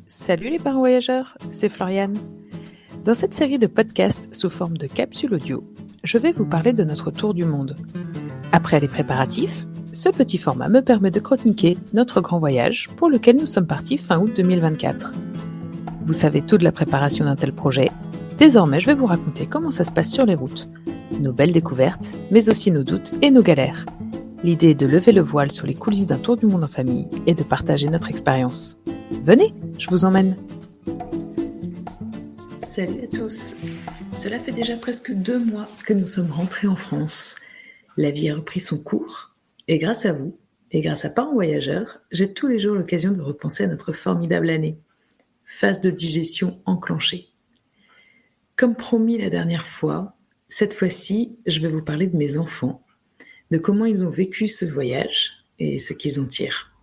Salut les parents voyageurs, c'est Floriane. Dans cette série de podcasts sous forme de capsules audio, je vais vous parler de notre tour du monde. Après les préparatifs, ce petit format me permet de chroniquer notre grand voyage pour lequel nous sommes partis fin août 2024. Vous savez tout de la préparation d'un tel projet. Désormais, je vais vous raconter comment ça se passe sur les routes, nos belles découvertes, mais aussi nos doutes et nos galères. L'idée est de lever le voile sur les coulisses d'un tour du monde en famille et de partager notre expérience. Venez, je vous emmène. Salut à tous. Cela fait déjà presque 2 mois que nous sommes rentrés en France. La vie a repris son cours et grâce à vous et grâce à Parents Voyageurs, j'ai tous les jours l'occasion de repenser à notre formidable année. Phase de digestion enclenchée. Comme promis la dernière fois, cette fois-ci, je vais vous parler de mes enfants, de comment ils ont vécu ce voyage et ce qu'ils en tirent.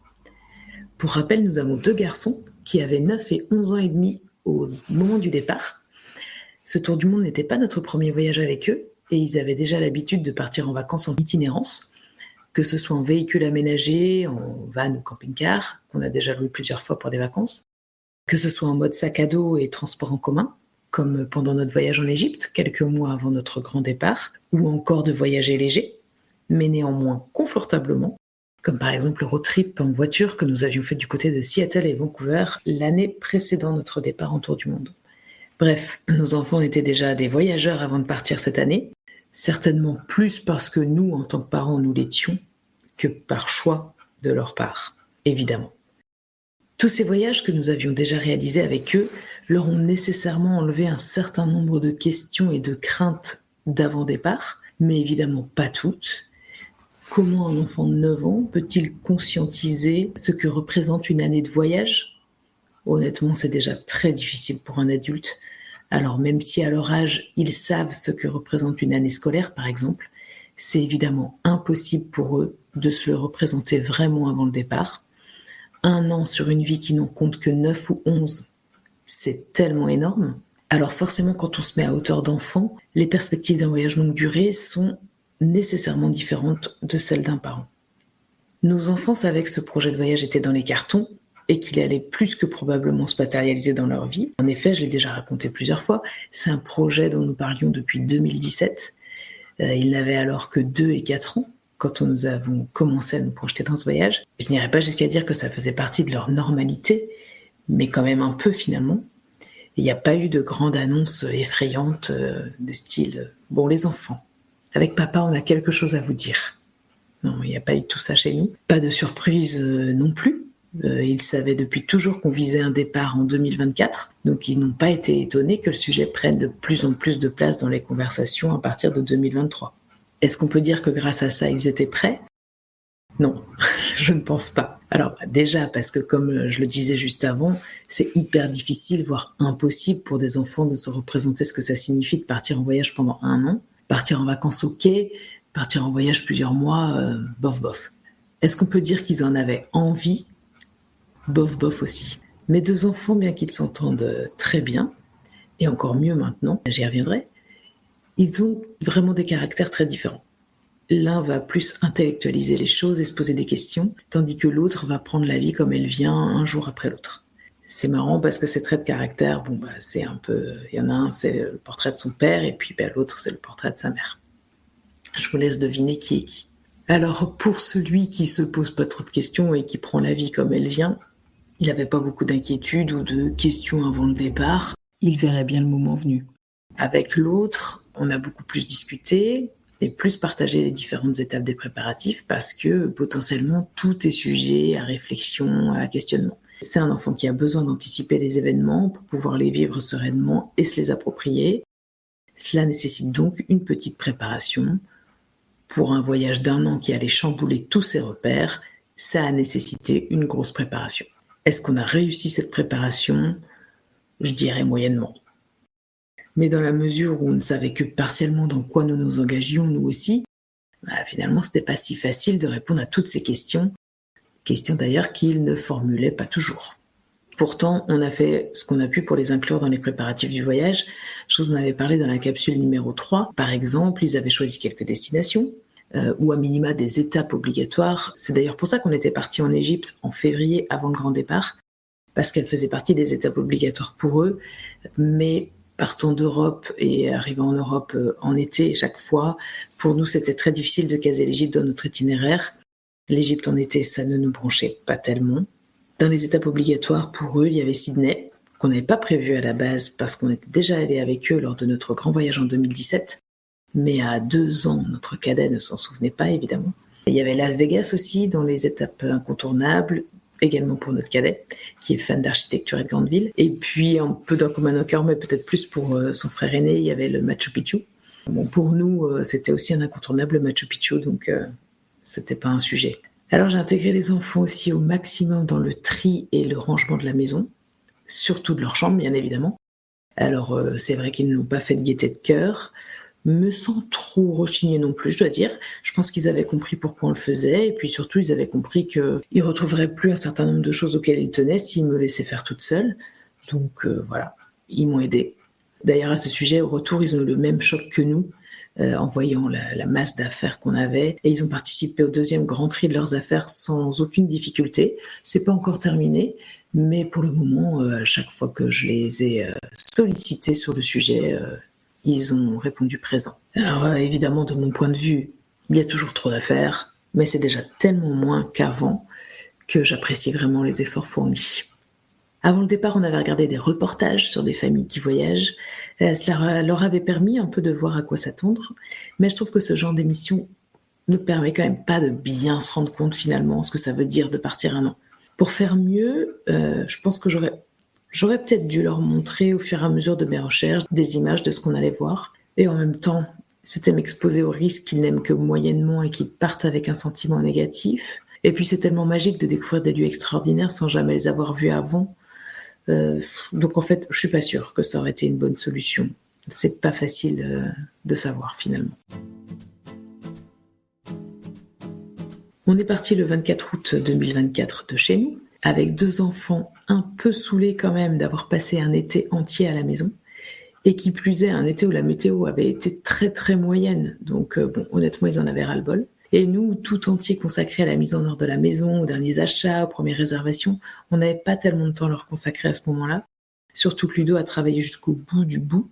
Pour rappel, nous avons 2 garçons qui avaient 9 et 11 ans et demi au moment du départ. Ce tour du monde n'était pas notre premier voyage avec eux et ils avaient déjà l'habitude de partir en vacances en itinérance, que ce soit en véhicule aménagé, en van ou camping-car, qu'on a déjà loué plusieurs fois pour des vacances, que ce soit en mode sac à dos et transport en commun, comme pendant notre voyage en Égypte, quelques mois avant notre grand départ, ou encore de voyager léger, mais néanmoins confortablement, comme par exemple le road trip en voiture que nous avions fait du côté de Seattle et Vancouver l'année précédant notre départ en tour du monde. Bref, nos enfants étaient déjà des voyageurs avant de partir cette année, certainement plus parce que nous, en tant que parents, nous l'étions, que par choix de leur part, évidemment. Tous ces voyages que nous avions déjà réalisés avec eux leur ont nécessairement enlevé un certain nombre de questions et de craintes d'avant-départ, mais évidemment pas toutes. Comment un enfant de 9 ans peut-il conscientiser ce que représente une année de voyage ? Honnêtement, c'est déjà très difficile pour un adulte. Alors même si à leur âge, ils savent ce que représente une année scolaire, par exemple, c'est évidemment impossible pour eux de se le représenter vraiment avant le départ. 1 an sur une vie qui n'en compte que 9 ou 11, c'est tellement énorme. Alors forcément, quand on se met à hauteur d'enfant, les perspectives d'un voyage longue durée sont nécessairement différentes de celles d'un parent. Nos enfants savaient que ce projet de voyage était dans les cartons et qu'il allait plus que probablement se matérialiser dans leur vie. En effet, je l'ai déjà raconté plusieurs fois, c'est un projet dont nous parlions depuis 2017. Ils n'avaient alors que 2 et 4 ans quand nous avons commencé à nous projeter dans ce voyage. Je n'irai pas jusqu'à dire que ça faisait partie de leur normalité, mais quand même un peu finalement. Il n'y a pas eu de grande annonce effrayante de style « Bon les enfants, avec papa on a quelque chose à vous dire ». Non, il n'y a pas eu tout ça chez nous. Pas de surprise non plus. Ils savaient depuis toujours qu'on visait un départ en 2024, donc ils n'ont pas été étonnés que le sujet prenne de plus en plus de place dans les conversations à partir de 2023. Est-ce qu'on peut dire que grâce à ça, ils étaient prêts ? Non, je ne pense pas. Alors déjà, parce que comme je le disais juste avant, c'est hyper difficile, voire impossible pour des enfants de se représenter ce que ça signifie de partir en voyage pendant 1 an. Partir en vacances, ok, partir en voyage plusieurs mois, bof bof. Est-ce qu'on peut dire qu'ils en avaient envie ? Bof bof aussi. Mes 2 enfants, bien qu'ils s'entendent très bien, et encore mieux maintenant, j'y reviendrai, ils ont vraiment des caractères très différents. L'un va plus intellectualiser les choses et se poser des questions, tandis que l'autre va prendre la vie comme elle vient un jour après l'autre. C'est marrant parce que ces traits de caractère, c'est un peu... Il y en a un, c'est le portrait de son père, et puis l'autre, c'est le portrait de sa mère. Je vous laisse deviner qui est qui. Alors, pour celui qui se pose pas trop de questions et qui prend la vie comme elle vient, il n'avait pas beaucoup d'inquiétudes ou de questions avant le départ. Il verrait bien le moment venu. Avec l'autre, on a beaucoup plus discuté et plus partagé les différentes étapes des préparatifs parce que potentiellement tout est sujet à réflexion, à questionnement. C'est un enfant qui a besoin d'anticiper les événements pour pouvoir les vivre sereinement et se les approprier. Cela nécessite donc une petite préparation. Pour un voyage d'1 an qui allait chambouler tous ses repères, ça a nécessité une grosse préparation. Est-ce qu'on a réussi cette préparation ? Je dirais moyennement. Mais dans la mesure où on ne savait que partiellement dans quoi nous nous engagions, nous aussi, finalement, c'était pas si facile de répondre à toutes ces questions. Questions d'ailleurs qu'ils ne formulaient pas toujours. Pourtant, on a fait ce qu'on a pu pour les inclure dans les préparatifs du voyage. Je vous en avais parlé dans la capsule numéro 3. Par exemple, ils avaient choisi quelques destinations, ou à minima des étapes obligatoires. C'est d'ailleurs pour ça qu'on était parti en Égypte en février avant le grand départ, parce qu'elle faisait partie des étapes obligatoires pour eux, mais partant d'Europe et arrivant en Europe en été chaque fois, pour nous c'était très difficile de caser l'Égypte dans notre itinéraire. L'Égypte en été, ça ne nous branchait pas tellement. Dans les étapes obligatoires, pour eux, il y avait Sydney, qu'on n'avait pas prévu à la base parce qu'on était déjà allé avec eux lors de notre grand voyage en 2017. Mais à 2 ans, notre cadet ne s'en souvenait pas, évidemment. Il y avait Las Vegas aussi dans les étapes incontournables, également pour notre cadet, qui est fan d'architecture et de grandes villes. Et puis, un peu d'un commun accord, mais peut-être plus pour son frère aîné, il y avait le Machu Picchu. Bon, pour nous, c'était aussi un incontournable, le Machu Picchu, donc c'était pas un sujet. Alors j'ai intégré les enfants aussi au maximum dans le tri et le rangement de la maison, surtout de leur chambre, bien évidemment. Alors c'est vrai qu'ils ne l'ont pas fait de gaieté de cœur, mais sans trop rechigner non plus, je dois dire. Je pense qu'ils avaient compris pourquoi on le faisait, et puis surtout ils avaient compris qu'ils ne retrouveraient plus un certain nombre de choses auxquelles ils tenaient s'ils me laissaient faire toute seule. Donc voilà, ils m'ont aidé. D'ailleurs à ce sujet, au retour, ils ont eu le même choc que nous, en voyant la masse d'affaires qu'on avait, et ils ont participé au 2e grand tri de leurs affaires sans aucune difficulté. C'est pas encore terminé, mais pour le moment, à chaque fois que je les ai sollicités sur le sujet, ils ont répondu présent. Alors évidemment, de mon point de vue, il y a toujours trop d'affaires, mais c'est déjà tellement moins qu'avant que j'apprécie vraiment les efforts fournis. Avant le départ, on avait regardé des reportages sur des familles qui voyagent. Cela leur avait permis un peu de voir à quoi s'attendre. Mais je trouve que ce genre d'émission ne permet quand même pas de bien se rendre compte finalement ce que ça veut dire de partir un an. Pour faire mieux, je pense que j'aurais peut-être dû leur montrer au fur et à mesure de mes recherches des images de ce qu'on allait voir. Et en même temps, c'était m'exposer au risque qu'ils n'aiment que moyennement et qu'ils partent avec un sentiment négatif. Et puis c'est tellement magique de découvrir des lieux extraordinaires sans jamais les avoir vus avant. Donc en fait, je suis pas sûre que ça aurait été une bonne solution. C'est pas facile de savoir finalement. On est parti le 24 août 2024 de chez nous, avec 2 enfants un peu saoulés quand même d'avoir passé un été entier à la maison, et qui plus est un été où la météo avait été très très moyenne, donc bon, honnêtement ils en avaient ras-le-bol. Et nous, tout entier consacré à la mise en ordre de la maison, aux derniers achats, aux premières réservations, on n'avait pas tellement de temps à leur consacrer à ce moment-là. Surtout que Ludo a travaillé jusqu'au bout du bout.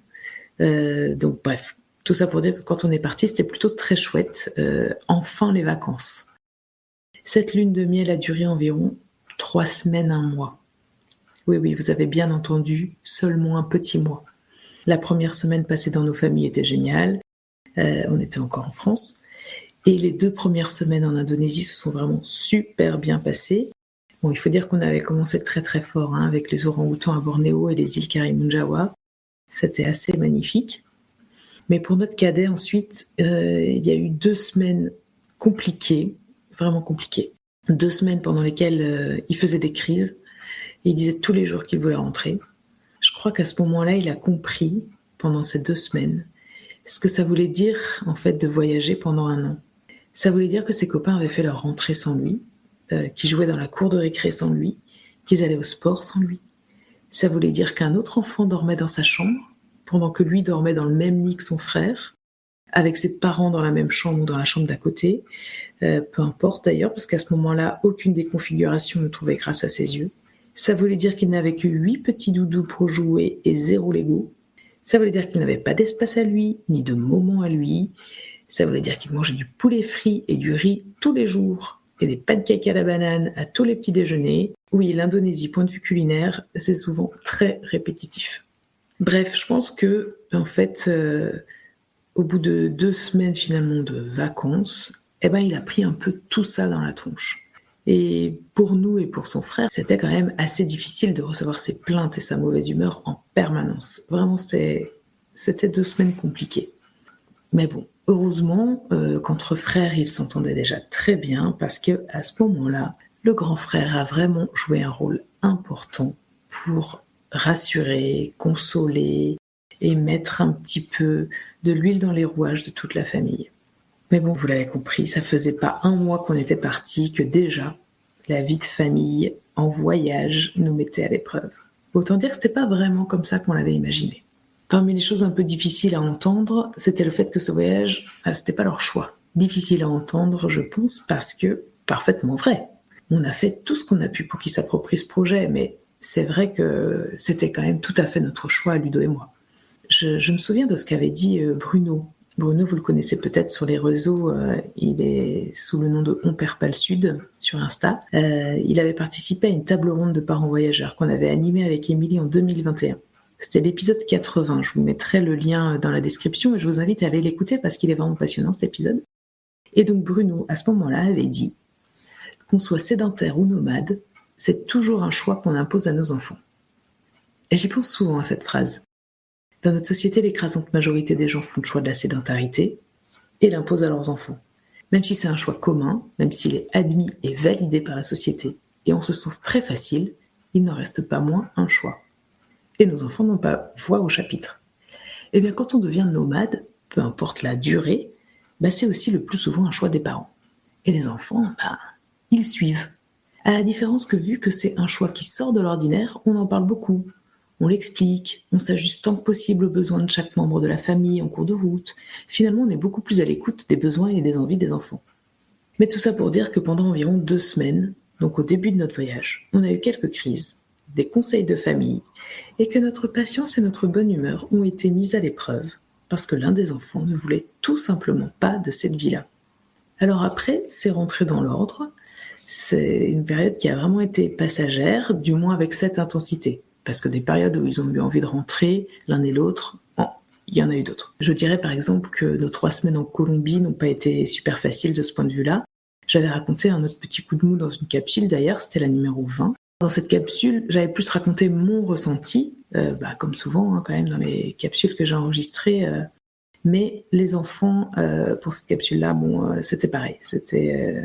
Donc bref, tout ça pour dire que quand on est parti, c'était plutôt très chouette. Enfin les vacances. Cette lune de miel a duré environ 3 semaines, 1 mois. Oui, vous avez bien entendu, seulement un petit mois. La première semaine passée dans nos familles était géniale. On était encore en France. Et les 2 premières semaines en Indonésie se sont vraiment super bien passées. Bon, il faut dire qu'on avait commencé très très fort avec les orang-outans à Bornéo et les îles Karimunjawa. C'était assez magnifique. Mais pour notre cadet, ensuite, il y a eu 2 semaines compliquées, vraiment compliquées. 2 semaines pendant lesquelles il faisait des crises. Il disait tous les jours qu'il voulait rentrer. Je crois qu'à ce moment-là, il a compris, pendant ces 2 semaines, ce que ça voulait dire, en fait, de voyager pendant 1 an. Ça voulait dire que ses copains avaient fait leur rentrée sans lui, qu'ils jouaient dans la cour de récré sans lui, qu'ils allaient au sport sans lui. Ça voulait dire qu'un autre enfant dormait dans sa chambre, pendant que lui dormait dans le même lit que son frère, avec ses parents dans la même chambre ou dans la chambre d'à côté, peu importe d'ailleurs, parce qu'à ce moment-là, aucune des configurations ne trouvait grâce à ses yeux. Ça voulait dire qu'il n'avait que 8 petits doudous pour jouer et 0 Lego. Ça voulait dire qu'il n'avait pas d'espace à lui, ni de moment à lui. Ça voulait dire qu'il mangeait du poulet frit et du riz tous les jours, et des pancakes à la banane à tous les petits déjeuners. Oui, l'Indonésie, point de vue culinaire, c'est souvent très répétitif. Bref, je pense que, en fait, au bout de 2 semaines finalement de vacances, il a pris un peu tout ça dans la tronche. Et pour nous et pour son frère, c'était quand même assez difficile de recevoir ses plaintes et sa mauvaise humeur en permanence. Vraiment, c'était 2 semaines compliquées. Mais bon, heureusement, qu'entre frères, ils s'entendaient déjà très bien parce que à ce moment-là, le grand frère a vraiment joué un rôle important pour rassurer, consoler et mettre un petit peu de l'huile dans les rouages de toute la famille. Mais bon, vous l'avez compris, ça faisait pas 1 mois qu'on était partis que déjà, la vie de famille en voyage nous mettait à l'épreuve. Autant dire que c'était pas vraiment comme ça qu'on l'avait imaginé. Parmi les choses un peu difficiles à entendre, c'était le fait que ce voyage, c'était pas leur choix. Difficile à entendre, je pense, parce que parfaitement vrai. On a fait tout ce qu'on a pu pour qu'ils s'approprient ce projet, mais c'est vrai que c'était quand même tout à fait notre choix, Ludo et moi. Je me souviens de ce qu'avait dit Bruno. Bruno, vous le connaissez peut-être sur les réseaux, il est sous le nom de On perd pas le Sud sur Insta. Il avait participé à une table ronde de parents voyageurs qu'on avait animée avec Émilie en 2021. C'était l'épisode 80, je vous mettrai le lien dans la description et je vous invite à aller l'écouter parce qu'il est vraiment passionnant cet épisode. Et donc Bruno, à ce moment-là, avait dit « Qu'on soit sédentaire ou nomade, c'est toujours un choix qu'on impose à nos enfants. » Et j'y pense souvent à cette phrase. Dans notre société, l'écrasante majorité des gens font le choix de la sédentarité et l'imposent à leurs enfants. Même si c'est un choix commun, même s'il est admis et validé par la société, et en ce sens très facile, il n'en reste pas moins un choix. Et nos enfants n'ont pas voix au chapitre. Eh bien, quand on devient nomade, peu importe la durée, c'est aussi le plus souvent un choix des parents. Et les enfants, ils suivent. À la différence que vu que c'est un choix qui sort de l'ordinaire, on en parle beaucoup. On l'explique, on s'ajuste tant que possible aux besoins de chaque membre de la famille en cours de route. Finalement, on est beaucoup plus à l'écoute des besoins et des envies des enfants. Mais tout ça pour dire que pendant environ 2 semaines, donc au début de notre voyage, on a eu quelques crises, des conseils de famille, et que notre patience et notre bonne humeur ont été mises à l'épreuve, parce que l'un des enfants ne voulait tout simplement pas de cette vie-là. Alors après, c'est rentré dans l'ordre. C'est une période qui a vraiment été passagère, du moins avec cette intensité. Parce que des périodes où ils ont eu envie de rentrer, l'un et l'autre, il y en a eu d'autres. Je dirais par exemple que nos 3 semaines en Colombie n'ont pas été super faciles de ce point de vue-là. J'avais raconté un autre petit coup de mou dans une capsule d'ailleurs, c'était la numéro 20. Dans cette capsule, j'avais plus raconté mon ressenti, comme souvent quand même dans les capsules que j'ai enregistrées. Mais les enfants, pour cette capsule-là, c'était pareil.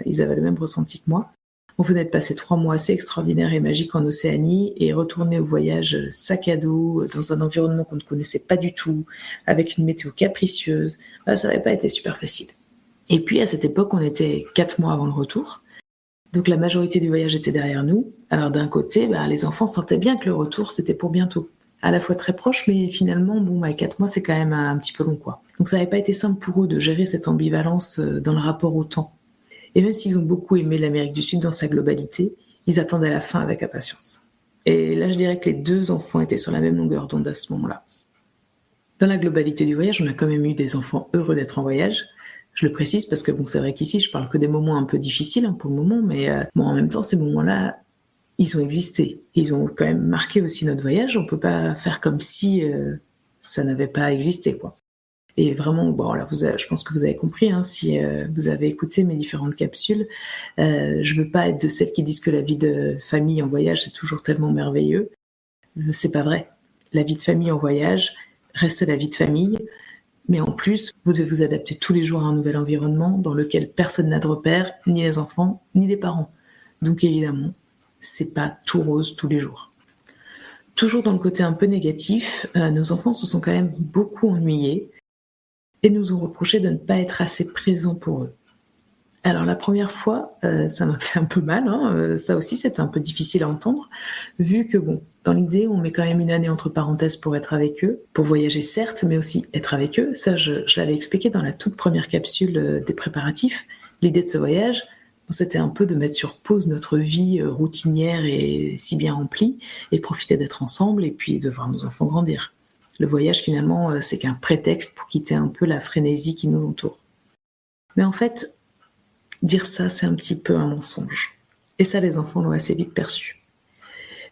Ils avaient le même ressenti que moi. On venait de passer 3 mois assez extraordinaires et magiques en Océanie et retourner au voyage sac à dos dans un environnement qu'on ne connaissait pas du tout, avec une météo capricieuse. Ça n'avait pas été super facile. Et puis à cette époque, on était 4 mois avant le retour. Donc la majorité du voyage était derrière nous. Alors d'un côté, les enfants sentaient bien que le retour, c'était pour bientôt. À la fois très proche, mais finalement, 4 mois, c'est quand même un petit peu long, quoi. Donc ça n'avait pas été simple pour eux de gérer cette ambivalence dans le rapport au temps. Et même s'ils ont beaucoup aimé l'Amérique du Sud dans sa globalité, ils attendaient la fin avec impatience. Et là, je dirais que les 2 enfants étaient sur la même longueur d'onde à ce moment-là. Dans la globalité du voyage, on a quand même eu des enfants heureux d'être en voyage. Je le précise parce que c'est vrai qu'ici, je parle que des moments un peu difficiles pour le moment, mais en même temps, ces moments-là, ils ont existé. Ils ont quand même marqué aussi notre voyage. On peut pas faire comme si ça n'avait pas existé, quoi. Et vraiment, je pense que vous avez compris, si vous avez écouté mes différentes capsules, je veux pas être de celles qui disent que la vie de famille en voyage, c'est toujours tellement merveilleux. C'est pas vrai. La vie de famille en voyage reste la vie de famille, mais en plus, vous devez vous adapter tous les jours à un nouvel environnement dans lequel personne n'a de repères, ni les enfants, ni les parents. Donc évidemment, c'est pas tout rose tous les jours. Toujours dans le côté un peu négatif, nos enfants se sont quand même beaucoup ennuyés et nous ont reproché de ne pas être assez présents pour eux. Alors la première fois, ça m'a fait un peu mal, ça aussi c'était un peu difficile à entendre, vu que dans l'idée, on met quand même une année entre parenthèses pour être avec eux, pour voyager certes, mais aussi être avec eux. Ça, je l'avais expliqué dans la toute première capsule des préparatifs. L'idée de ce voyage, c'était un peu de mettre sur pause notre vie routinière et si bien remplie, et profiter d'être ensemble et puis de voir nos enfants grandir. Le voyage, finalement, c'est qu'un prétexte pour quitter un peu la frénésie qui nous entoure. Mais en fait, dire ça, c'est un petit peu un mensonge. Et ça, les enfants l'ont assez vite perçu.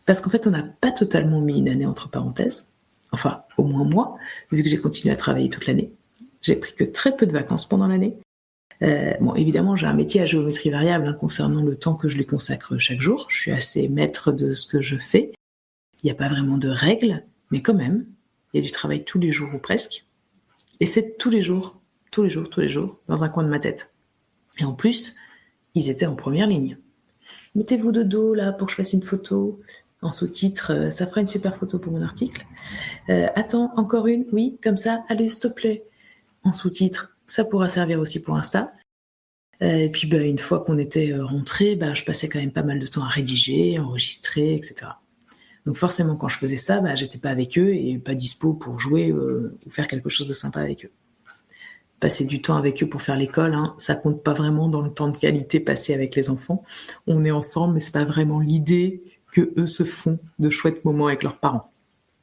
Parce qu'en fait, on n'a pas totalement mis une année entre parenthèses. Enfin, au moins moi, vu que j'ai continué à travailler toute l'année. J'ai pris que très peu de vacances pendant l'année. Évidemment, j'ai un métier à géométrie variable concernant le temps que je lui consacre chaque jour. Je suis assez maître de ce que je fais. Il n'y a pas vraiment de règles, mais quand même, il y a du travail tous les jours ou presque. Et c'est tous les jours, dans un coin de ma tête. Et en plus, ils étaient en première ligne. Mettez-vous de dos là pour que je fasse une photo. En sous-titre, ça fera une super photo pour mon article. Attends, encore une, oui, comme ça, allez, s'il te plaît. En sous-titre, ça pourra servir aussi pour Insta. Et puis une fois qu'on était rentrés, je passais quand même pas mal de temps à rédiger, enregistrer, etc. Donc forcément, quand je faisais ça, j'étais pas avec eux et pas dispo pour jouer ou faire quelque chose de sympa avec eux. Passer du temps avec eux pour faire l'école, ça compte pas vraiment dans le temps de qualité passé avec les enfants. On est ensemble, mais c'est pas vraiment l'idée que eux se font de chouettes moments avec leurs parents.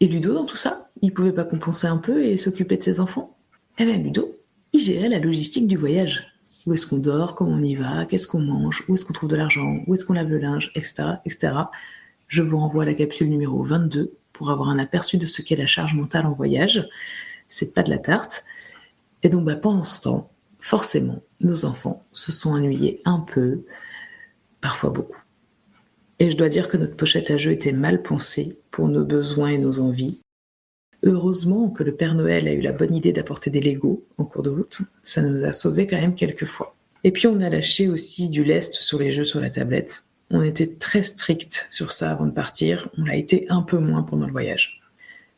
Et Ludo, dans tout ça, il pouvait pas compenser un peu et s'occuper de ses enfants? Eh bien, Ludo, il gérait la logistique du voyage. Où est-ce qu'on dort, comment on y va, qu'est-ce qu'on mange, où est-ce qu'on trouve de l'argent, où est-ce qu'on lave le linge, etc., etc. Je vous renvoie à la capsule numéro 22 pour avoir un aperçu de ce qu'est la charge mentale en voyage. C'est pas de la tarte. Et donc, pendant ce temps, forcément, nos enfants se sont ennuyés un peu, parfois beaucoup. Et je dois dire que notre pochette à jeux était mal pensée pour nos besoins et nos envies. Heureusement que le Père Noël a eu la bonne idée d'apporter des Legos en cours de route. Ça nous a sauvés quand même quelques fois. Et puis on a lâché aussi du lest sur les jeux sur la tablette. On était très strict sur ça avant de partir. On l'a été un peu moins pendant le voyage.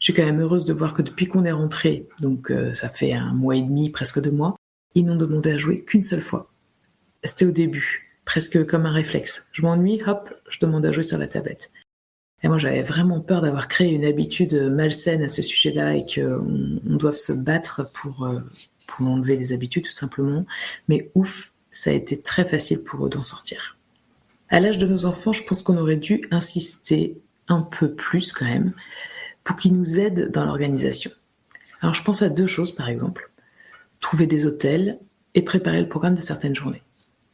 Je suis quand même heureuse de voir que depuis qu'on est rentré, donc ça fait 1 mois et demi, presque 2 mois, ils n'ont demandé à jouer qu'une seule fois. C'était au début, presque comme un réflexe. Je m'ennuie, hop, je demande à jouer sur la tablette. Et moi, j'avais vraiment peur d'avoir créé une habitude malsaine à ce sujet-là et qu'on doive se battre pour enlever les habitudes, tout simplement. Mais ouf, ça a été très facile pour eux d'en sortir. À l'âge de nos enfants, je pense qu'on aurait dû insister un peu plus quand même pour qu'ils nous aident dans l'organisation. Alors, je pense à 2 choses, par exemple. Trouver des hôtels et préparer le programme de certaines journées.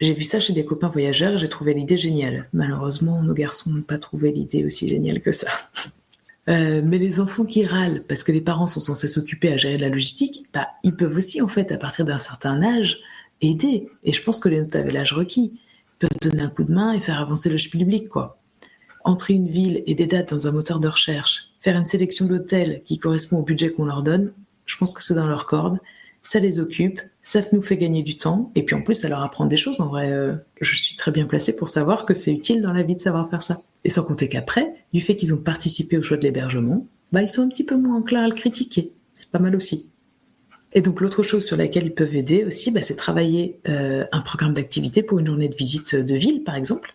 J'ai vu ça chez des copains voyageurs et j'ai trouvé l'idée géniale. Malheureusement, nos garçons n'ont pas trouvé l'idée aussi géniale que ça. Mais les enfants qui râlent parce que les parents sont censés s'occuper à gérer de la logistique, ils peuvent aussi, en fait, à partir d'un certain âge, aider. Et je pense que les nôtres avaient l'âge requis. Ils peuvent donner un coup de main et faire avancer le schmilblick, quoi. Entrer une ville et des dates dans un moteur de recherche, faire une sélection d'hôtels qui correspond au budget qu'on leur donne, je pense que c'est dans leur corde. Ça les occupe, ça nous fait gagner du temps, et puis en plus, ça leur apprend des choses. En vrai, je suis très bien placée pour savoir que c'est utile dans la vie de savoir faire ça. Et sans compter qu'après, du fait qu'ils ont participé au choix de l'hébergement, ils sont un petit peu moins enclins à le critiquer. C'est pas mal aussi. Et donc l'autre chose sur laquelle ils peuvent aider aussi, c'est travailler un programme d'activité pour une journée de visite de ville, par exemple.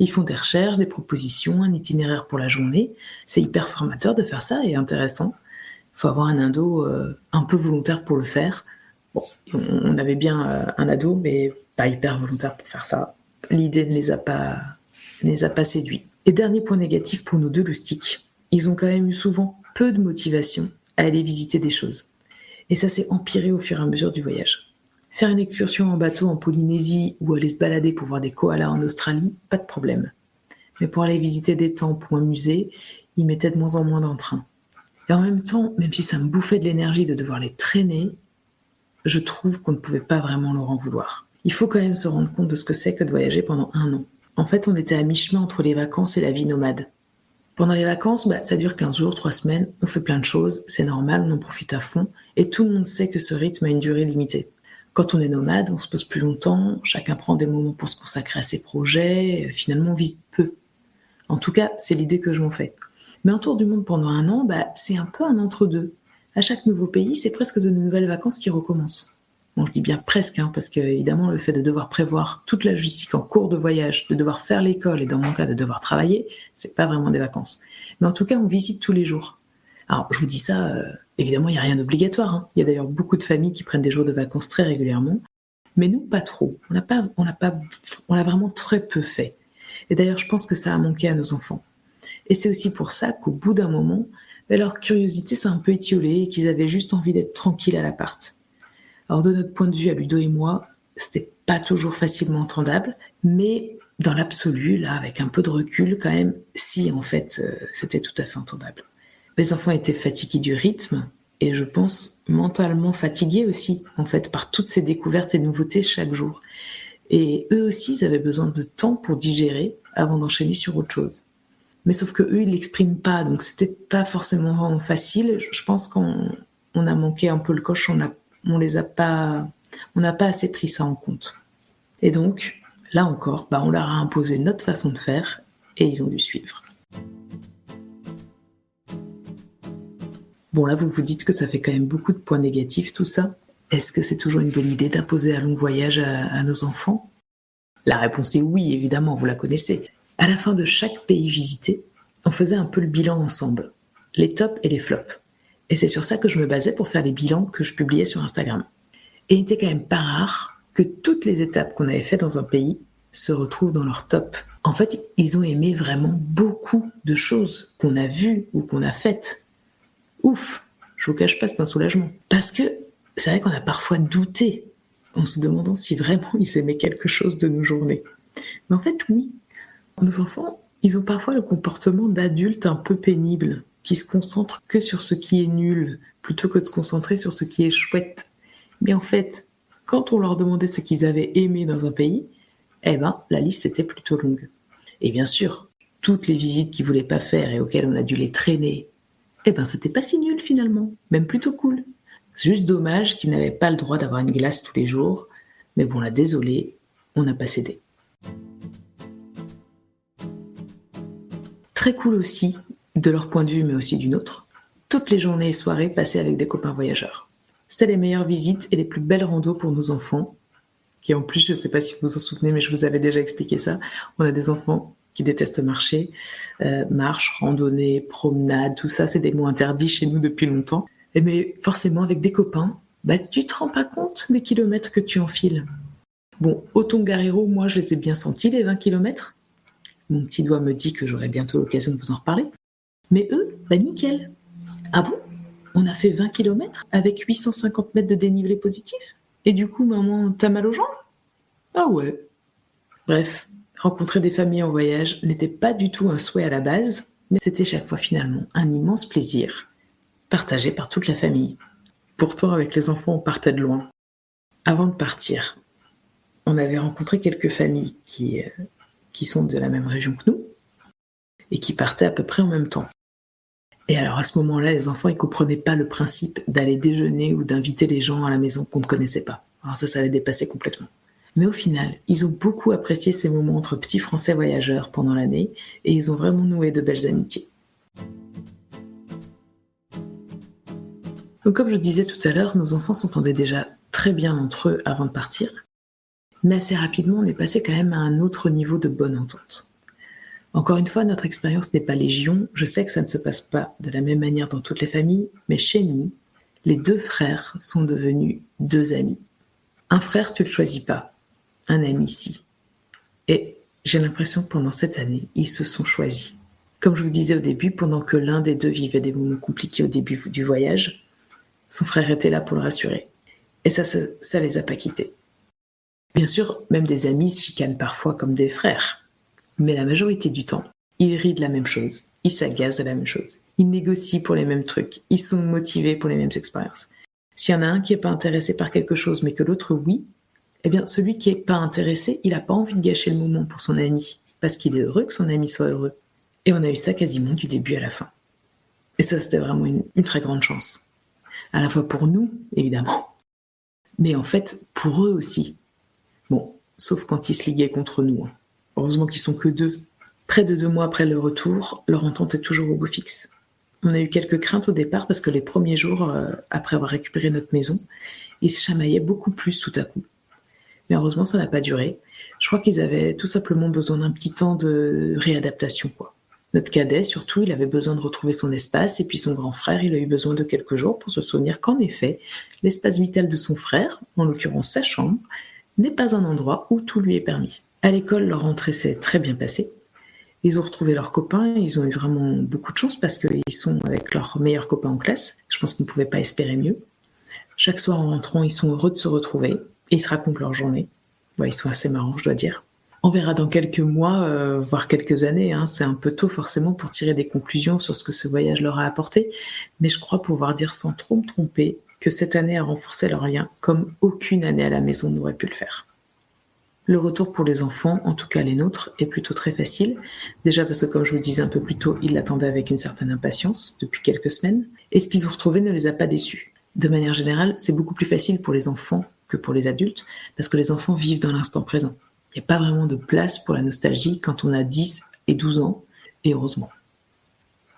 Ils font des recherches, des propositions, un itinéraire pour la journée. C'est hyper formateur de faire ça et intéressant. Il faut avoir un ado un peu volontaire pour le faire. Bon, on avait bien un ado, mais pas hyper volontaire pour faire ça. L'idée ne les a pas séduits. Et dernier point négatif pour nos 2 loustiques, ils ont quand même eu souvent peu de motivation à aller visiter des choses. Et ça s'est empiré au fur et à mesure du voyage. Faire une excursion en bateau en Polynésie ou aller se balader pour voir des koalas en Australie, pas de problème. Mais pour aller visiter des temples ou un musée, ils mettaient de moins en moins d'entrain. Et en même temps, même si ça me bouffait de l'énergie de devoir les traîner, je trouve qu'on ne pouvait pas vraiment leur en vouloir. Il faut quand même se rendre compte de ce que c'est que de voyager pendant 1 an. En fait, on était à mi-chemin entre les vacances et la vie nomade. Pendant les vacances, ça dure 15 jours, 3 semaines, on fait plein de choses, c'est normal, on en profite à fond, et tout le monde sait que ce rythme a une durée limitée. Quand on est nomade, on se pose plus longtemps, chacun prend des moments pour se consacrer à ses projets, finalement on visite peu. En tout cas, c'est l'idée que je m'en fais. Mais un tour du monde pendant 1 an, c'est un peu un entre-deux. À chaque nouveau pays, c'est presque de nouvelles vacances qui recommencent. Bon, je dis bien presque, parce que évidemment, le fait de devoir prévoir toute la logistique en cours de voyage, de devoir faire l'école et dans mon cas de devoir travailler, c'est pas vraiment des vacances. Mais en tout cas, on visite tous les jours. Alors, je vous dis ça, évidemment, il n'y a rien d'obligatoire. Il y a d'ailleurs beaucoup de familles qui prennent des jours de vacances très régulièrement. Mais nous, pas trop. On l'a vraiment très peu fait. Et d'ailleurs, je pense que ça a manqué à nos enfants. Et c'est aussi pour ça qu'au bout d'un moment, leur curiosité s'est un peu étiolée et qu'ils avaient juste envie d'être tranquilles à l'appart. Alors de notre point de vue, à Ludo et moi, c'était pas toujours facilement entendable, mais dans l'absolu, là, avec un peu de recul, quand même, si, en fait, c'était tout à fait entendable. Les enfants étaient fatigués du rythme, et je pense mentalement fatigués aussi, en fait, par toutes ces découvertes et nouveautés chaque jour. Et eux aussi, ils avaient besoin de temps pour digérer avant d'enchaîner sur autre chose. Mais sauf que eux, ils l'expriment pas, donc c'était pas forcément vraiment facile. Je pense qu'on a manqué un peu le coche, on n'a pas assez pris ça en compte. Et donc, là encore, on leur a imposé notre façon de faire et ils ont dû suivre. Bon, là, vous vous dites que ça fait quand même beaucoup de points négatifs, tout ça. Est-ce que c'est toujours une bonne idée d'imposer un long voyage à nos enfants ? La réponse est oui, évidemment, vous la connaissez. À la fin de chaque pays visité, on faisait un peu le bilan ensemble, les tops et les flops. Et c'est sur ça que je me basais pour faire les bilans que je publiais sur Instagram. Et il était quand même pas rare que toutes les étapes qu'on avait faites dans un pays se retrouvent dans leur top En fait, ils ont aimé vraiment beaucoup de choses qu'on a vues ou qu'on a faites. Ouf, je vous cache pas, c'est un soulagement. Parce que c'est vrai qu'on a parfois douté en se demandant si vraiment ils aimaient quelque chose de nos journées. Mais en fait, oui. Nos enfants, ils ont parfois le comportement d'adultes un peu pénibles, qui se concentrent que sur ce qui est nul, plutôt que de se concentrer sur ce qui est chouette. Mais en fait, quand on leur demandait ce qu'ils avaient aimé dans un pays, la liste était plutôt longue. Et bien sûr, toutes les visites qu'ils voulaient pas faire et auxquelles on a dû les traîner, c'était pas si nul finalement, même plutôt cool. C'est juste dommage qu'ils n'avaient pas le droit d'avoir une glace tous les jours, mais bon là, désolé, on n'a pas cédé. Très cool aussi, de leur point de vue mais aussi du nôtre, toutes les journées et soirées passées avec des copains voyageurs. C'était les meilleures visites et les plus belles randos pour nos enfants, qui en plus, je ne sais pas si vous vous en souvenez, mais je vous avais déjà expliqué ça, on a des enfants qui détestent marcher, marche, randonnée, promenade, tout ça, c'est des mots interdits chez nous depuis longtemps. Mais forcément, avec des copains, tu te rends pas compte des kilomètres que tu enfiles. Bon, au Tongariro, moi, je les ai bien sentis, les 20 kilomètres. Mon petit doigt me dit que j'aurai bientôt l'occasion de vous en reparler. Mais eux, nickel. Ah bon ? On a fait 20 kilomètres avec 850 mètres de dénivelé positif ? Et du coup, maman, t'as mal aux jambes ? Ah ouais. Bref, rencontrer des familles en voyage n'était pas du tout un souhait à la base, mais c'était chaque fois finalement un immense plaisir, partagé par toute la famille. Pourtant, avec les enfants, on partait de loin. Avant de partir, on avait rencontré quelques familles qui sont de la même région que nous et qui partaient à peu près en même temps. Et alors à ce moment-là, les enfants, ils comprenaient pas le principe d'aller déjeuner ou d'inviter les gens à la maison qu'on ne connaissait pas. Alors ça les dépassait complètement. Mais au final, ils ont beaucoup apprécié ces moments entre petits Français voyageurs pendant l'année et ils ont vraiment noué de belles amitiés. Donc comme je disais tout à l'heure, nos enfants s'entendaient déjà très bien entre eux avant de partir, mais assez rapidement, on est passé quand même à un autre niveau de bonne entente. Encore une fois, notre expérience n'est pas légion, je sais que ça ne se passe pas de la même manière dans toutes les familles, mais chez nous, les 2 frères sont devenus 2 amis. Un frère, tu le choisis pas, un ami si. Et j'ai l'impression que pendant cette année, ils se sont choisis. Comme je vous disais au début, pendant que l'un des 2 vivait des moments compliqués au début du voyage, son frère était là pour le rassurer. Et ça les a pas quittés. Bien sûr, même des amis se chicanent parfois comme des frères. Mais la majorité du temps, ils rient de la même chose, ils s'agacent de la même chose, ils négocient pour les mêmes trucs, ils sont motivés pour les mêmes expériences. S'il y en a un qui n'est pas intéressé par quelque chose mais que l'autre oui, celui qui n'est pas intéressé, il n'a pas envie de gâcher le moment pour son ami, parce qu'il est heureux que son ami soit heureux. Et on a eu ça quasiment du début à la fin. Et ça, c'était vraiment une très grande chance. À la fois pour nous, évidemment, mais en fait, pour eux aussi. Bon, sauf quand ils se liguaient contre nous. Heureusement qu'ils sont que 2. Près de 2 mois après le retour, leur entente est toujours au beau fixe. On a eu quelques craintes au départ parce que les premiers jours, après avoir récupéré notre maison, ils se chamaillaient beaucoup plus tout à coup. Mais heureusement, ça n'a pas duré. Je crois qu'ils avaient tout simplement besoin d'un petit temps de réadaptation, quoi. Notre cadet, surtout, il avait besoin de retrouver son espace, et puis son grand frère, il a eu besoin de quelques jours pour se souvenir qu'en effet, l'espace vital de son frère, en l'occurrence sa chambre, n'est pas un endroit où tout lui est permis. À l'école, leur rentrée s'est très bien passée. Ils ont retrouvé leurs copains, ils ont eu vraiment beaucoup de chance parce qu'ils sont avec leurs meilleurs copains en classe. Je pense qu'on ne pouvait pas espérer mieux. Chaque soir en rentrant, ils sont heureux de se retrouver et ils se racontent leur journée. Ils sont assez marrants, je dois dire. On verra dans quelques mois, voire quelques années. C'est un peu tôt forcément pour tirer des conclusions sur ce que ce voyage leur a apporté. Mais je crois pouvoir dire sans trop me tromper que cette année a renforcé leur lien comme aucune année à la maison n'aurait pu le faire. Le retour pour les enfants, en tout cas les nôtres, est plutôt très facile. Déjà parce que, comme je vous le disais un peu plus tôt, ils l'attendaient avec une certaine impatience depuis quelques semaines. Et ce qu'ils ont retrouvé ne les a pas déçus. De manière générale, c'est beaucoup plus facile pour les enfants que pour les adultes, parce que les enfants vivent dans l'instant présent. Il n'y a pas vraiment de place pour la nostalgie quand on a 10 et 12 ans, et heureusement.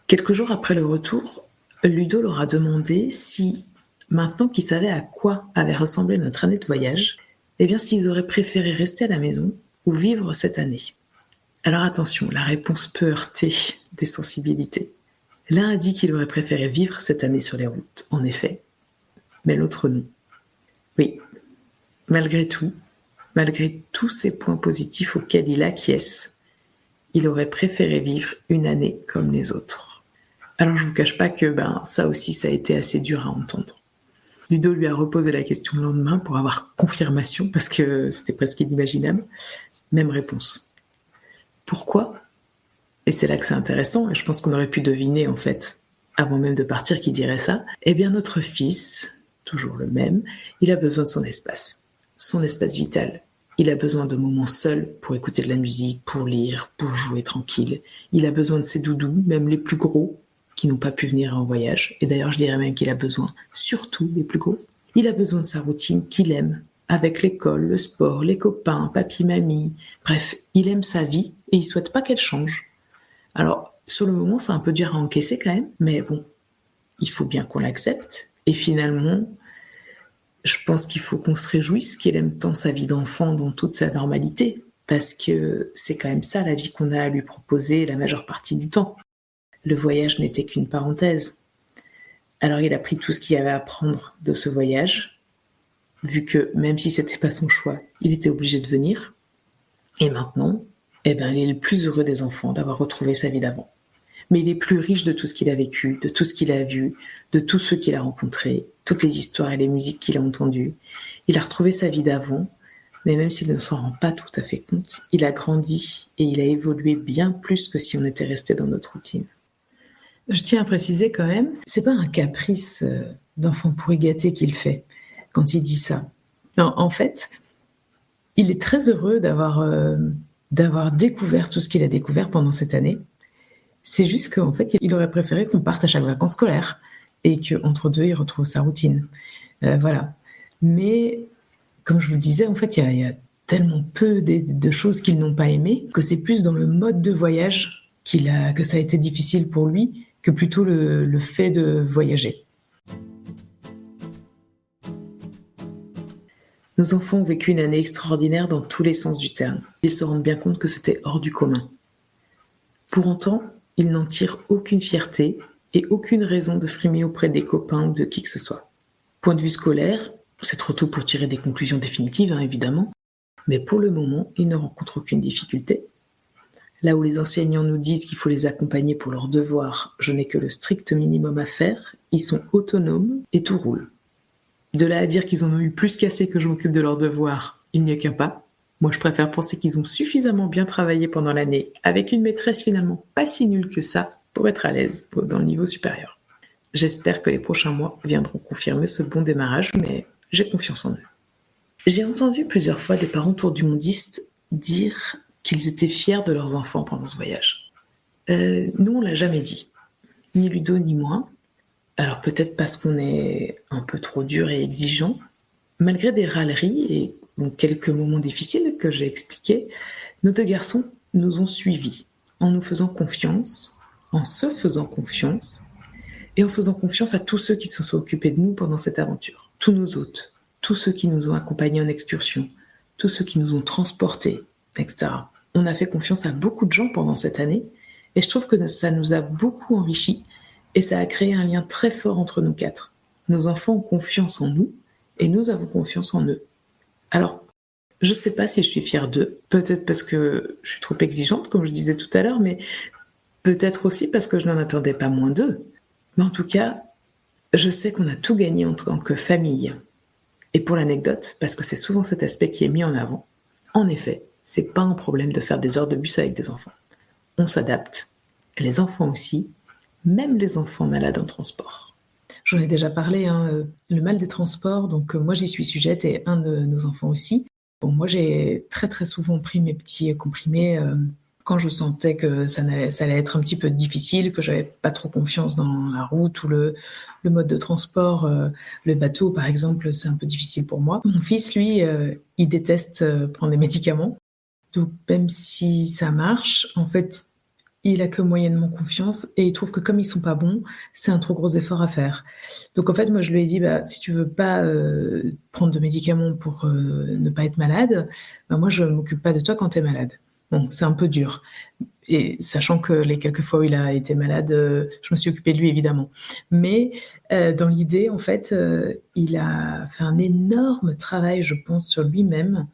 Quelques jours après le retour, Ludo leur a demandé si, maintenant qu'ils savaient à quoi avait ressemblé notre année de voyage, s'ils auraient préféré rester à la maison ou vivre cette année. Alors attention, la réponse peut heurter des sensibilités. L'un a dit qu'il aurait préféré vivre cette année sur les routes, en effet, mais l'autre non. Oui, malgré tous ces points positifs auxquels il acquiesce, Il aurait préféré vivre une année comme les autres. Alors je vous cache pas que ça aussi, ça a été assez dur à entendre. Ludo lui a reposé la question le lendemain pour avoir confirmation, parce que c'était presque inimaginable. Même réponse. Pourquoi ? Et c'est là que c'est intéressant, et je pense qu'on aurait pu deviner en fait, avant même de partir, qui dirait ça. Eh bien notre fils, toujours le même, il a besoin de son espace vital. Il a besoin de moments seuls pour écouter de la musique, pour lire, pour jouer tranquille. Il a besoin de ses doudous, même les plus gros, qui n'ont pas pu venir en voyage. Et d'ailleurs, je dirais même qu'il a besoin, surtout les plus gros. Il a besoin de sa routine qu'il aime, avec l'école, le sport, les copains, papy, mamie. Bref, il aime sa vie et il souhaite pas qu'elle change. Alors, sur le moment, c'est un peu dur à encaisser quand même, mais bon, il faut bien qu'on l'accepte. Et finalement, je pense qu'il faut qu'on se réjouisse qu'il aime tant sa vie d'enfant dans toute sa normalité, parce que c'est quand même ça la vie qu'on a à lui proposer la majeure partie du temps. Le voyage n'était qu'une parenthèse. Alors il a pris tout ce qu'il y avait à prendre de ce voyage, vu que même si c'était pas son choix, il était obligé de venir. Et maintenant, il est le plus heureux des enfants d'avoir retrouvé sa vie d'avant. Mais il est plus riche de tout ce qu'il a vécu, de tout ce qu'il a vu, de tous ceux qu'il a rencontrés, toutes les histoires et les musiques qu'il a entendues. Il a retrouvé sa vie d'avant, mais même s'il ne s'en rend pas tout à fait compte, il a grandi et il a évolué bien plus que si on était resté dans notre routine. Je tiens à préciser quand même, c'est pas un caprice d'enfant pourri gâté qu'il fait quand il dit ça. Non, en fait, il est très heureux d'avoir découvert tout ce qu'il a découvert pendant cette année. C'est juste qu'en fait, il aurait préféré qu'on parte à chaque vacances scolaires et qu'entre deux, il retrouve sa routine. Voilà. Mais, comme je vous le disais, en fait, il y a tellement peu de choses qu'ils n'ont pas aimées que c'est plus dans le mode de voyage que ça a été difficile pour lui que plutôt le fait de voyager. Nos enfants ont vécu une année extraordinaire dans tous les sens du terme. Ils se rendent bien compte que c'était hors du commun. Pour autant, ils n'en tirent aucune fierté et aucune raison de frimer auprès des copains ou de qui que ce soit. Point de vue scolaire, c'est trop tôt pour tirer des conclusions définitives, évidemment, mais pour le moment, ils ne rencontrent aucune difficulté. Là où les enseignants nous disent qu'il faut les accompagner pour leurs devoirs, je n'ai que le strict minimum à faire, ils sont autonomes et tout roule. De là à dire qu'ils en ont eu plus qu'assez que je m'occupe de leurs devoirs, il n'y a qu'un pas. Moi, je préfère penser qu'ils ont suffisamment bien travaillé pendant l'année, avec une maîtresse finalement pas si nulle que ça, pour être à l'aise dans le niveau supérieur. J'espère que les prochains mois viendront confirmer ce bon démarrage, mais j'ai confiance en eux. J'ai entendu plusieurs fois des parents tour du mondiste dire qu'ils étaient fiers de leurs enfants pendant ce voyage. Nous, on l'a jamais dit. Ni Ludo, ni moi. Alors peut-être parce qu'on est un peu trop dur et exigeant. Malgré des râleries et quelques moments difficiles que j'ai expliqués, nos deux garçons nous ont suivis en nous faisant confiance, en se faisant confiance et en faisant confiance à tous ceux qui se sont occupés de nous pendant cette aventure. Tous nos hôtes, tous ceux qui nous ont accompagnés en excursion, tous ceux qui nous ont transportés, etc. On a fait confiance à beaucoup de gens pendant cette année et je trouve que ça nous a beaucoup enrichis et ça a créé un lien très fort entre nous quatre. Nos enfants ont confiance en nous et nous avons confiance en eux. Alors, je sais pas si je suis fière d'eux, peut-être parce que je suis trop exigeante, comme je disais tout à l'heure, mais peut-être aussi parce que je n'en attendais pas moins d'eux. Mais en tout cas, je sais qu'on a tout gagné en tant que famille. Et pour l'anecdote, parce que c'est souvent cet aspect qui est mis en avant, en effet, c'est pas un problème de faire des heures de bus avec des enfants. On s'adapte, les enfants aussi, même les enfants malades en transport. J'en ai déjà parlé, le mal des transports, donc moi j'y suis sujette et un de nos enfants aussi. Bon, moi j'ai très très souvent pris mes petits comprimés quand je sentais que ça allait être un petit peu difficile, que j'avais pas trop confiance dans la route ou le mode de transport. Le bateau par exemple, c'est un peu difficile pour moi. Mon fils, lui, il déteste prendre des médicaments. Donc même si ça marche, en fait, il a que moyennement confiance et il trouve que comme ils sont pas bons, c'est un trop gros effort à faire. Donc en fait, moi je lui ai dit, si tu veux pas prendre de médicaments pour ne pas être malade, moi je m'occupe pas de toi quand t'es malade. Bon, c'est un peu dur. Et sachant que les quelques fois où il a été malade, je me suis occupée de lui évidemment. Mais dans l'idée, en fait, il a fait un énorme travail, je pense, sur lui-même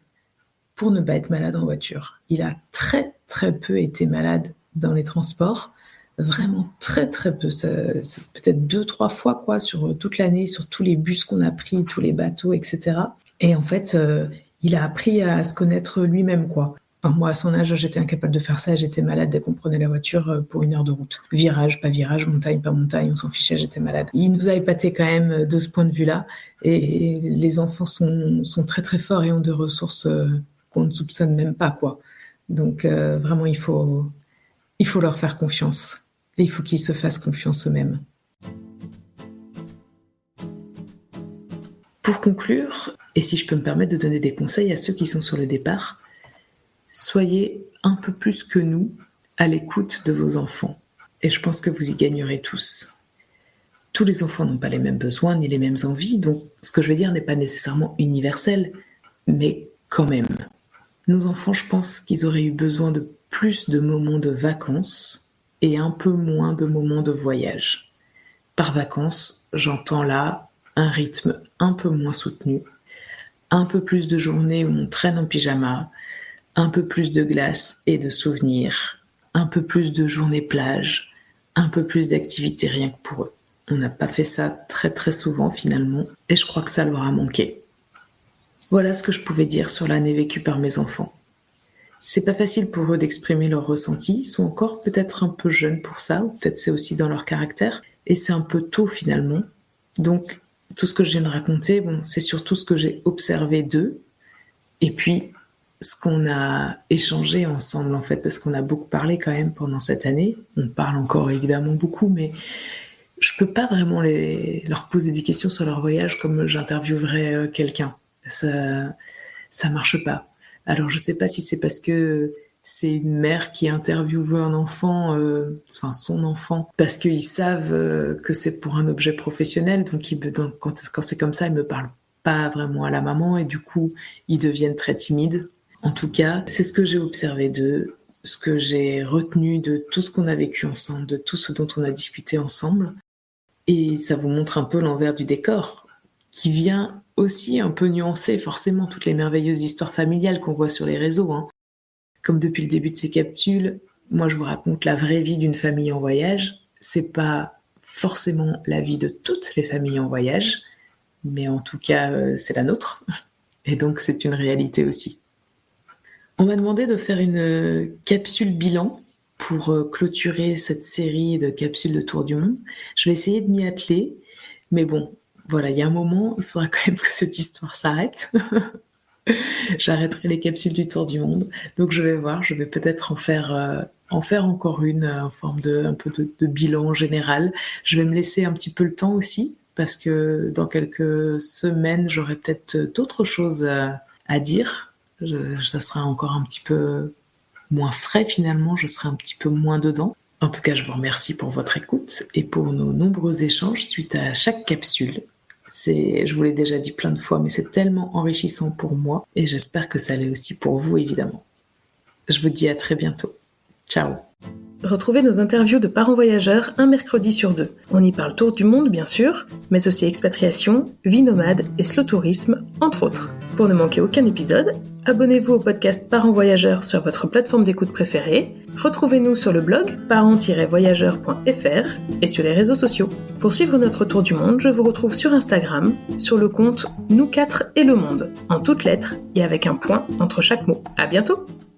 pour ne pas être malade en voiture. Il a très très peu été malade dans les transports. Vraiment très très peu, c'est peut-être 2-3 fois quoi, sur toute l'année, sur tous les bus qu'on a pris, tous les bateaux, etc. Et en fait, il a appris à se connaître lui-même, quoi. Enfin, moi, à son âge, j'étais incapable de faire ça. J'étais malade dès qu'on prenait la voiture pour 1 heure de route. Virage, pas virage, montagne, pas montagne, on s'en fichait, j'étais malade. Il nous a épatés quand même de ce point de vue-là. Et les enfants sont très très forts et ont des ressources qu'on ne soupçonne même pas, quoi. Donc vraiment, il faut leur faire confiance. Et il faut qu'ils se fassent confiance eux-mêmes. Pour conclure, et si je peux me permettre de donner des conseils à ceux qui sont sur le départ, soyez un peu plus que nous à l'écoute de vos enfants. Et je pense que vous y gagnerez tous. Tous les enfants n'ont pas les mêmes besoins ni les mêmes envies, donc ce que je vais dire n'est pas nécessairement universel, mais quand même. Nos enfants, je pense qu'ils auraient eu besoin de plus de moments de vacances et un peu moins de moments de voyage. Par vacances, j'entends là un rythme un peu moins soutenu, un peu plus de journées où on traîne en pyjama, un peu plus de glace et de souvenirs, un peu plus de journées plage, un peu plus d'activités rien que pour eux. On n'a pas fait ça très très souvent finalement, et je crois que ça leur a manqué. Voilà ce que je pouvais dire sur l'année vécue par mes enfants. C'est pas facile pour eux d'exprimer leurs ressentis, ils sont encore peut-être un peu jeunes pour ça, ou peut-être c'est aussi dans leur caractère, et c'est un peu tôt finalement. Donc tout ce que je viens de raconter, c'est surtout ce que j'ai observé d'eux, et puis ce qu'on a échangé ensemble en fait, parce qu'on a beaucoup parlé quand même pendant cette année. On parle encore évidemment beaucoup, mais je peux pas vraiment leur poser des questions sur leur voyage comme j'interviewerais quelqu'un. Ça marche pas. Alors je sais pas si c'est parce que c'est une mère qui interviewe un enfant, son enfant, parce qu'ils savent que c'est pour un objet professionnel, donc quand c'est comme ça, ils me parlent pas vraiment à la maman et du coup, ils deviennent très timides. En tout cas, c'est ce que j'ai observé d'eux, ce que j'ai retenu de tout ce qu'on a vécu ensemble, de tout ce dont on a discuté ensemble. Et ça vous montre un peu l'envers du décor, qui vient aussi un peu nuancer forcément toutes les merveilleuses histoires familiales qu'on voit sur les réseaux. Comme depuis le début de ces capsules, moi je vous raconte la vraie vie d'une famille en voyage. C'est pas forcément la vie de toutes les familles en voyage, mais en tout cas c'est la nôtre. Et donc c'est une réalité aussi. On m'a demandé de faire une capsule bilan pour clôturer cette série de capsules de Tour du Monde. Je vais essayer de m'y atteler, mais bon, voilà, il y a un moment, il faudra quand même que cette histoire s'arrête. J'arrêterai les capsules du Tour du Monde, donc je vais voir, je vais peut-être en faire encore une en forme un peu de bilan général. Je vais me laisser un petit peu le temps aussi, parce que dans quelques semaines, j'aurai peut-être d'autres choses à dire. Ça sera encore un petit peu moins frais finalement, je serai un petit peu moins dedans. En tout cas, je vous remercie pour votre écoute et pour nos nombreux échanges suite à chaque capsule. Je vous l'ai déjà dit plein de fois, mais c'est tellement enrichissant pour moi et j'espère que ça l'est aussi pour vous évidemment. Je vous dis à très bientôt. Ciao. Retrouvez nos interviews de parents voyageurs un mercredi sur 2. On y parle tour du monde bien sûr, mais aussi expatriation, vie nomade et slow tourisme, entre autres. Pour ne manquer aucun épisode, abonnez-vous au podcast Parents Voyageurs sur votre plateforme d'écoute préférée. Retrouvez-nous sur le blog parents-voyageurs.fr et sur les réseaux sociaux. Pour suivre notre tour du monde, je vous retrouve sur Instagram, sur le compte Nous 4 et le Monde, en toutes lettres et avec un point entre chaque mot. À bientôt!